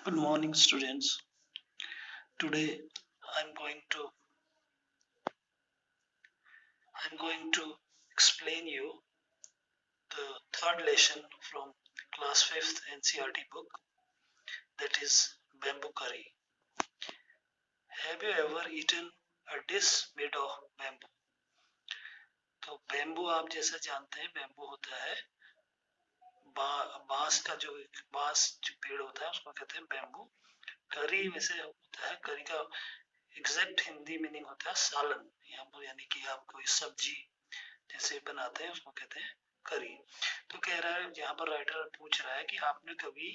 Good morning, students. Today I'm going to explain you the third lesson from class 5th NCERT book, that is bamboo curry. Have you ever eaten a dish made of bamboo? तो bamboo आप जैसा जानते हैं, bamboo होता है बांस का जो पेड़ होता है उसको कहते हैं बैम्बू। करी वैसे होता है, करी का एग्जैक्ट हिंदी मीनिंग होता है सालन, यहाँ पर यानी कि आप कोई सब्जी जैसे बनाते हैं उसको कहते हैं करी। तो कह रहा है, यहाँ पर राइटर पूछ रहा है कि आपने कभी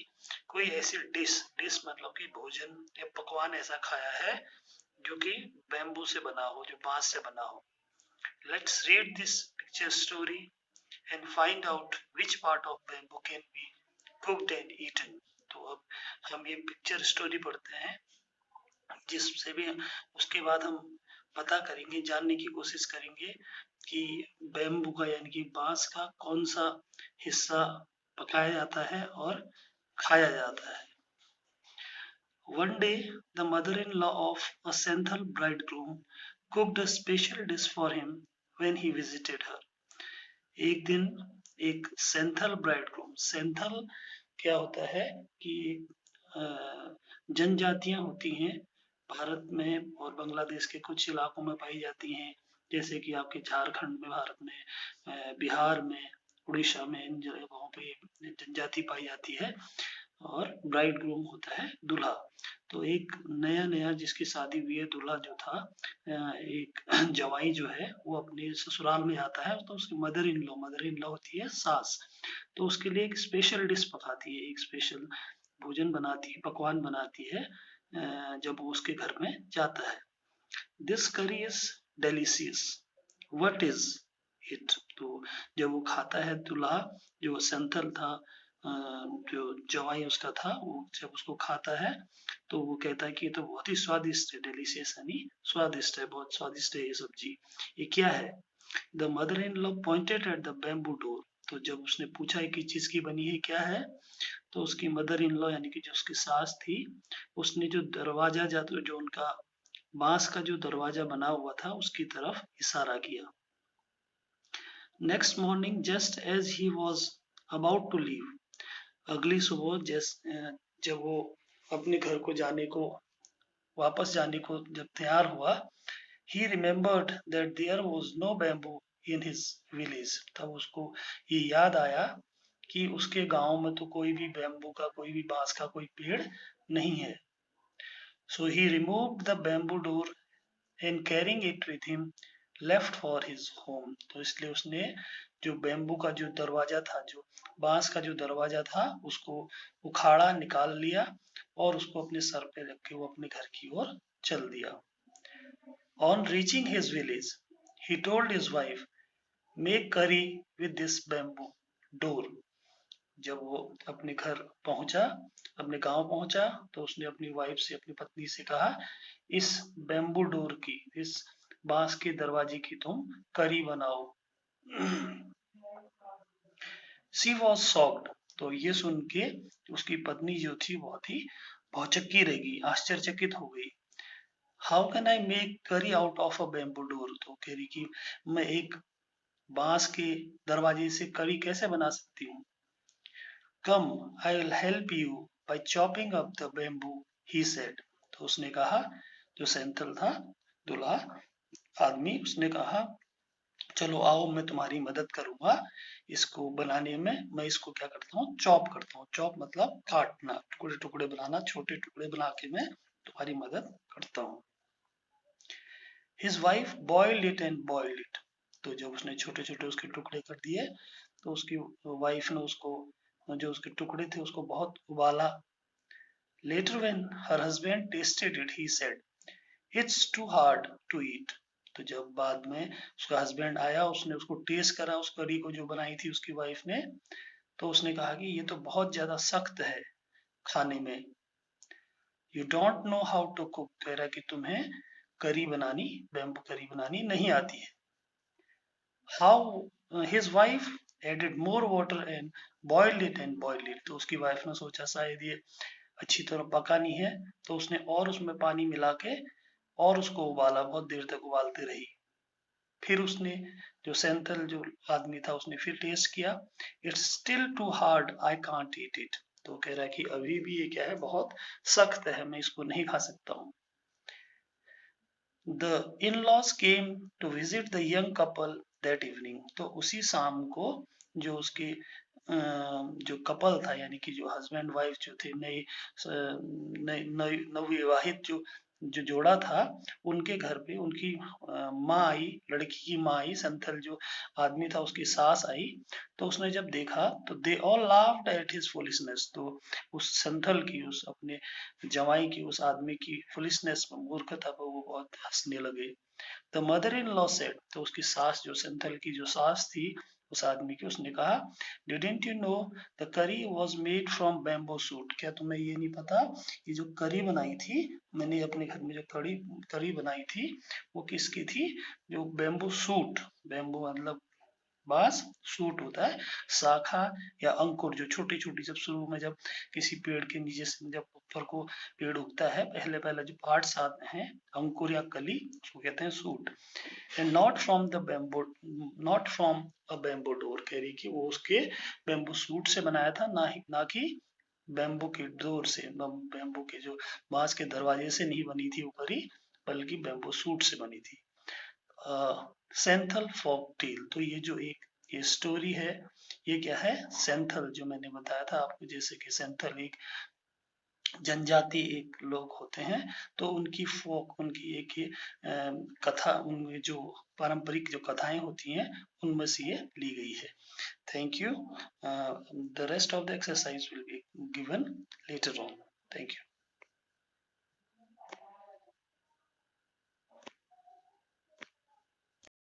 कोई ऐसी डिश मतलब कि भोजन या पकवान ऐसा खाया है जो कि बैम्बू से बना हो, जो बांस से बना हो। Let's read this picture story and find out which part of bamboo can be cooked and eaten. तो अब हम ये पिक्चर स्टोरी पढ़ते हैं, जिससे भी उसके बाद हम पता करेंगे, जानने की कोशिश करेंगे कि बैम्बू का यानी कि बांस का कौन सा हिस्सा पकाया जाता है और खाया जाता है। One day, the mother-in-law of a Senthal bridegroom cooked a special dish for him when he visited her. एक दिन एक सेंथल ब्राइडग्रूम, सेंथल क्या होता है कि जनजातियां होती हैं भारत में और बांग्लादेश के कुछ इलाकों में पाई जाती हैं, जैसे कि आपके झारखंड में, भारत में, बिहार में, उड़ीसा में, इन जगहों पे जनजाति पाई जाती है। और ब्राइड ग्रूम होता है दूल्हा। तो एक नया जिसकी शादी हुई है, दूल्हा जो था, एक जवाई जो है वो अपने ससुराल में आता है, तो उसकी मदर इन लॉ होती है सास। तो उसके लिए एक स्पेशल डिश पकाती है, एक स्पेशल भोजन बनाती है, पकवान बनाती है जब वो उसके घर में जाता है। दिस करी is delicious, what is it? तो जब वो खाता है दूल्हा, जो सेंथल था, जो जवाई उसका था, वो जब उसको खाता है तो वो कहता है कि ये तो बहुत ही स्वादिष्ट है, डेलिशियस यानी स्वादिष्ट है, बहुत स्वादिष्ट है ये सब्जी, ये क्या है? The mother in law pointed at the bamboo door. तो जब उसने पूछा है कि चीज की बनी है, क्या है, तो उसकी मदर इन लॉ यानी कि जो उसकी सास थी, उसने जो दरवाजा जो उनका बांस का जो दरवाजा बना हुआ था उसकी तरफ इशारा किया। Next morning just as he was about to leave, अगली सुबह जब वो अपने घर को वापस जाने को जब तैयार हुआ, he remembered that there was no bamboo in his village। तब उसको ये याद आया कि उसके गांव में तो कोई भी बैम्बू का, कोई भी बांस का कोई पेड़ नहीं है। So he removed the bamboo door and carrying it with him left for his home। तो इसलिए उसने जो बैम्बू का जो दरवाजा था, जो बांस का जो दरवाजा था, उसको उखाड़ा, निकाल लिया और उसको अपने सर पे रख के वो अपने घर की ओर चल दिया। On reaching his village, he told his wife, make curry with this bamboo door। जब वो अपने घर पहुंचा, अपने गांव पहुंचा, तो उसने अपनी वाइफ से, अपनी पत्नी से कहा, इस बैम्बू डोर की, इस बांस के दरवाजे की तुम करी बनाओ। She was shocked. तो ये सुन के उसकी पत्नी जो थी बहुत ही भौचक्की रह गई, आश्चर्यचकित हो गई। हाउ कैन आई मेक करी out of a bamboo door? तो कह रही कि मैं एक बांस के दरवाजे से करी कैसे बना सकती हूँ। Come I will help you by chopping up the bamboo, he said. तो उसने कहा, जो सेंथल था, दूल्हा आदमी, उसने कहा, चलो आओ, मैं तुम्हारी मदद करूंगा इसको बनाने में। मैं इसको क्या करता हूँ, चॉप करता हूँ। चॉप मतलब काटना, टुकड़े टुकड़े बनाना, छोटे टुकड़े बना के मैं तुम्हारी मदद करता हूँ। His wife boiled it and boiled it। तो जब उसने छोटे छोटे उसके टुकड़े कर दिए, तो उसकी वाइफ ने उसको, जो उसके टुकड़े थे, उसको बहुत उबाला। Later when her husband tasted it, he said, it's too hard to eat। तो जब बाद में उसका हस्बैंड आया, उसने उसको टेस्ट करा, उस करी को जो बनाई थी उसकी वाइफ ने, तो उसने कहा कि ये तो बहुत ज्यादा सख्त है खाने में। You don't know how to cook। कह रहा कि तुम्हें करी बनानी, बैम्बू करी बनानी नहीं आती है। How his wife added more water and boiled it and boiled it। तो उसकी वाइफ ने सोचा शायद ये अच्छी तरह पका नहीं है, तो उसने और उसमें पानी मिला के और उसको उबाला, बहुत देर तक उबालते रही। फिर उसने जो सेंथल जो आदमी था उसने फिर टेस्ट किया, it's still too hard, I can't eat it. तो कह रहा है कि अभी भी ये क्या है, बहुत सख्त है, मैं इसको नहीं खा सकता हूँ। The in-laws came to visit the young couple that evening. तो उसी शाम को जो उसके जो कपल था, यानी कि जो हस्बैंड वाइफ जो थे, नवविवाहित जो जोड़ा था, उनके घर पे उनकी माँ आई, लड़की की माँ आई, संथल जो आदमी था उसकी सास आई। तो उसने जब देखा तो they all laughed at his foolishness. तो उस संथल की, उस अपने जवाई की, उस आदमी की फुलिशनेस पर, मूर्खता पर वो बहुत हंसने लगे। The mother in law said, तो उसकी सास, जो सेंथल की जो सास थी उस आदमी की, उसने कहा, डिडंट यू नो द करी was made from bamboo suit. क्या तुम्हें ये नहीं पता, ये जो करी बनाई थी, मैंने अपने घर में जो करी बनाई थी, वो किसकी थी, जो बैम्बो सूट, बैम्बो मतलब बांस, सूट होता है शाखा या अंकुर, जो छोटी छोटी, जब शुरू में जब किसी पेड़ के नीचे से जब ऊपर को पेड़ उगता है, पहले पहले जो पार्ट्स आते हैं, अंकुर या कली, उसको कहते हैं suit. And not from the bamboo, not from a bamboo door, कह रही कि वो उसके बैम्बो सूट से बनाया था, ना कि बैम्बू के डोर से, बैम्बू के जो बांस के दरवाजे से नहीं बनी थी वो करी, बल्कि बैम्बू सूट से बनी थी। सेंथल फोक टेल, तो ये जो एक ये स्टोरी है, ये क्या है, सेंथल, जो मैंने बताया था आपको, जैसे कि सेंथल एक जनजाति एक लोग होते हैं, तो उनकी फोक, उनकी एक ये कथा, उनमें जो पारंपरिक जो कथाएं होती हैं, उनमें से ये ली गई है। Thank you. The rest of the exercise will be given later on. Thank you.